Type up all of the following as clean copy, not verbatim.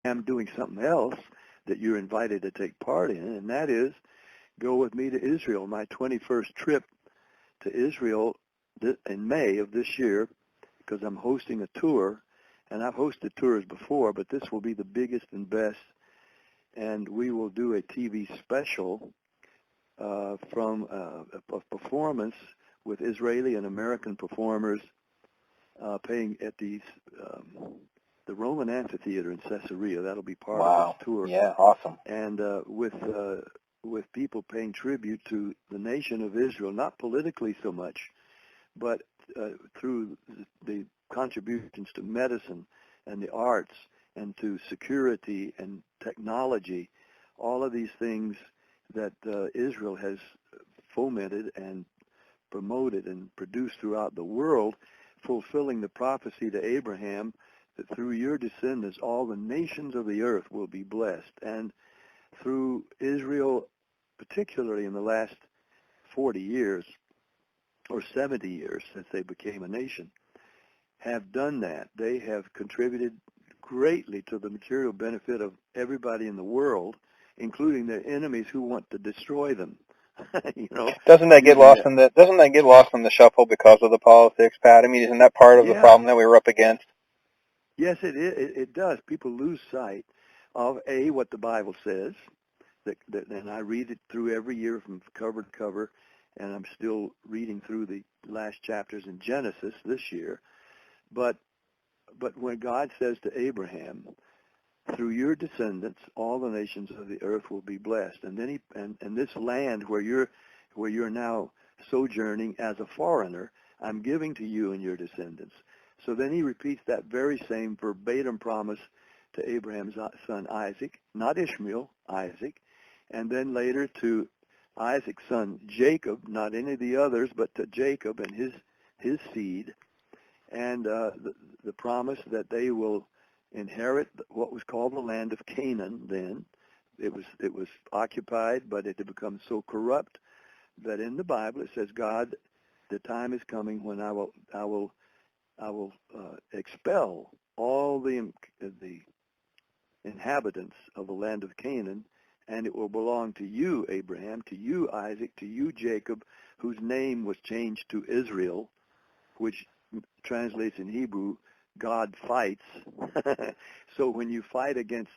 I'm doing something else that you're invited to take part in, and that is go with me to Israel. My 21st trip to Israel in May of this year, because I'm hosting a tour, and I've hosted tours before, but this will be the biggest and best, and we will do a TV special from a performance with Israeli and American performers playing at the Roman Amphitheater in Caesarea. That'll be part of this tour. Yeah, awesome. And with people paying tribute to the nation of Israel, not politically so much, but through the contributions to medicine and the arts and to security and technology, all of these things that Israel has fomented and promoted and produced throughout the world, fulfilling the prophecy to Abraham that through your descendants all the nations of the earth will be blessed. And through Israel, particularly in the last 40 years or 70 years since they became a nation, have done that. They have contributed greatly to the material benefit of everybody in the world, including their enemies who want to destroy them. Doesn't that get lost in the shuffle because of the politics, Pat? I mean, isn't that part of the problem that we were up against? Yes, it is. It does. People lose sight of what the Bible says, and I read it through every year from cover to cover, and I'm still reading through the last chapters in Genesis this year. But when God says to Abraham, through your descendants, all the nations of the earth will be blessed, and then and this land where you're now sojourning as a foreigner, I'm giving to you and your descendants. So then he repeats that very same verbatim promise to Abraham's son Isaac, not Ishmael, Isaac, and then later to Isaac's son Jacob, not any of the others, but to Jacob and his seed, and the promise that they will inherit what was called the land of Canaan. Then it was occupied, but it had become so corrupt that in the Bible it says, God, the time is coming when I will expel all the inhabitants of the land of Canaan, and it will belong to you, Abraham, to you, Isaac, to you, Jacob, whose name was changed to Israel, which translates in Hebrew, God fights. So when you fight against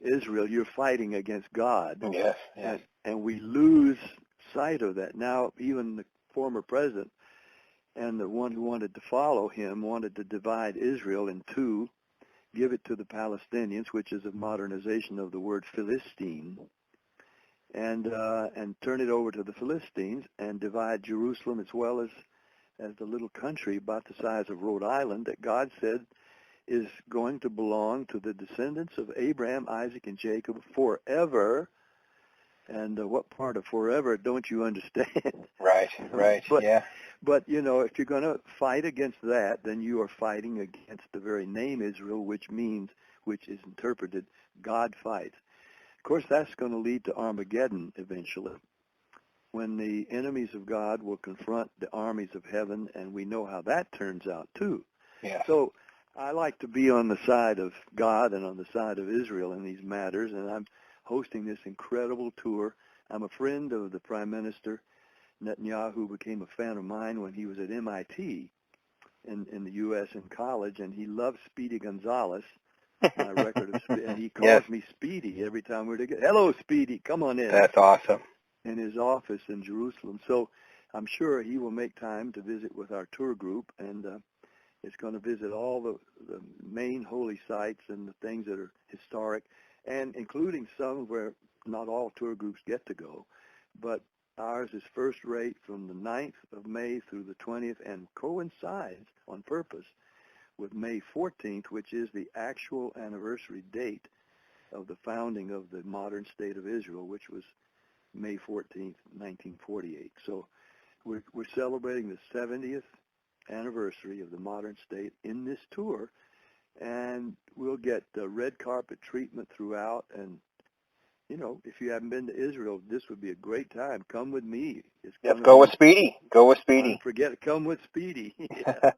Israel, you're fighting against God. Yes. And we lose sight of that. Now, even the former president and the one who wanted to follow him wanted to divide Israel in two, give it to the Palestinians, which is a modernization of the word Philistine, and turn it over to the Philistines and divide Jerusalem as well as the little country about the size of Rhode Island that God said is going to belong to the descendants of Abraham, Isaac, and Jacob forever. And what part of forever don't you understand? Right, yeah. But, if you're going to fight against that, then you are fighting against the very name Israel, which is interpreted, God fights. Of course, that's going to lead to Armageddon eventually, when the enemies of God will confront the armies of heaven, and we know how that turns out too. Yeah. So I like to be on the side of God and on the side of Israel in these matters, and I'm hosting this incredible tour. I'm a friend of the Prime Minister Netanyahu, became a fan of mine when he was at MIT in the U.S. in college, and he loves Speedy Gonzalez, my record of and he calls me Speedy every time we're together. Hello, Speedy, come on in. That's awesome. In his office in Jerusalem. So I'm sure he will make time to visit with our tour group, and it's going to visit all the main holy sites and the things that are historic, and including some where not all tour groups get to go. But ours is first rate from the 9th of May through the 20th and coincides on purpose with May 14th, which is the actual anniversary date of the founding of the modern state of Israel, which was May 14th, 1948. So we're celebrating the 70th anniversary of the modern state in this tour, and we'll get red carpet treatment throughout. And, if you haven't been to Israel, this would be a great time. Come with me. Go with Speedy. Go with Speedy. Forget it. Come with Speedy. Yeah.